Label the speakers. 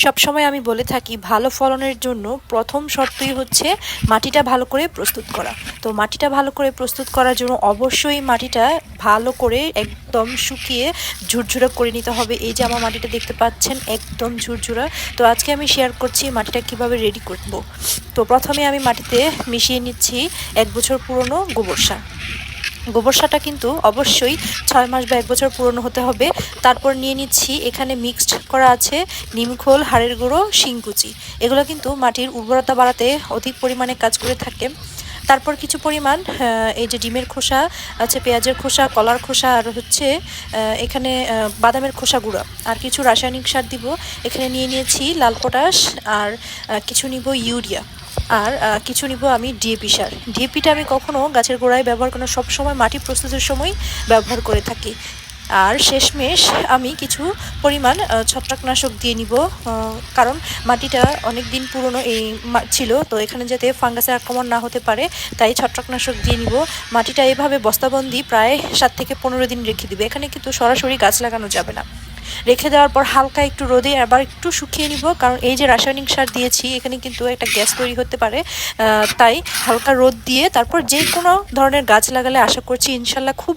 Speaker 1: সবসময় আমি বলে থাকি ভালো ফলনের জন্য প্রথম শর্তই হচ্ছে মাটিটা ভালো করে প্রস্তুত করা। তো মাটিটা ভালো করে প্রস্তুত করার জন্য অবশ্যই মাটিটা ভালো করে একদম শুকিয়ে ঝুরঝুরা করে নিতে হবে। এই যে আমার মাটিটা দেখতে পাচ্ছেন একদম ঝুরঝুরা। তো আজকে আমি শেয়ার করছি মাটিটা কিভাবে রেডি করব। তো প্রথমে আমি মাটিতে মিশিয়ে নিচ্ছি 1 বছর পুরনো গোবর সার। গোবর সারটা কিন্তু অবশ্যই 6 মাস বা 1 বছর পুরনো হতে হবে। তারপর নিয়ে নিচ্ছি এখানে মিক্সড করা আছে নিমখোল, হাড়ের গুঁড়ো, শিংকুচি। এগুলো কিন্তু মাটির উর্বরতা বাড়াতে অধিক পরিমাণে কাজ করে থাকে। তারপর কিছু পরিমাণ এই যে ডিমের খোসা আছে, পেঁয়াজের খোসা, কলার খোসা, আর হচ্ছে এখানে বাদামের খোসা গুঁড়া, আর কিছু রাসায়নিক সার দিব। এখানে নিয়ে নিয়েছি লাল পটাশ, আর কিছু নিব ইউরিয়া, আর কিছু নিব আমি ডিএপি সার। ডিএপিটা আমি কখনো গাছের গোড়ায় ব্যবহার করি না, সবসময় মাটি প্রস্তুতের সময় ব্যবহার করে থাকি। আর শেষমেশ আমি কিছু পরিমাণ ছত্রাকনাশক দিয়ে নিব, কারণ মাটিটা অনেক দিন পুরনো ছিল, তো এখানে যাতে ফাঙ্গাসের আক্রমণ না হতে পারে তাই ছত্রাকনাশক দিয়ে নিব। মাটিটা এভাবে বস্তাবন্দি প্রায় 7 থেকে 15 দিন রেখে দিবে। এখানে কিন্তু সরাসরি গাছ লাগানো যাবে না। রেখে দেওয়ার পর হালকা একটু রোদে আবার একটু শুকিয়ে নিব, কারণ এই যে রাসায়নিক সার দিয়েছি এখানে কিন্তু একটা গ্যাস তৈরি হতে পারে। তাই হালকা রোদ দিয়ে তারপর যে কোনো ধরনের গাছ লাগালে আশা করছি ইনশাল্লাহ খুব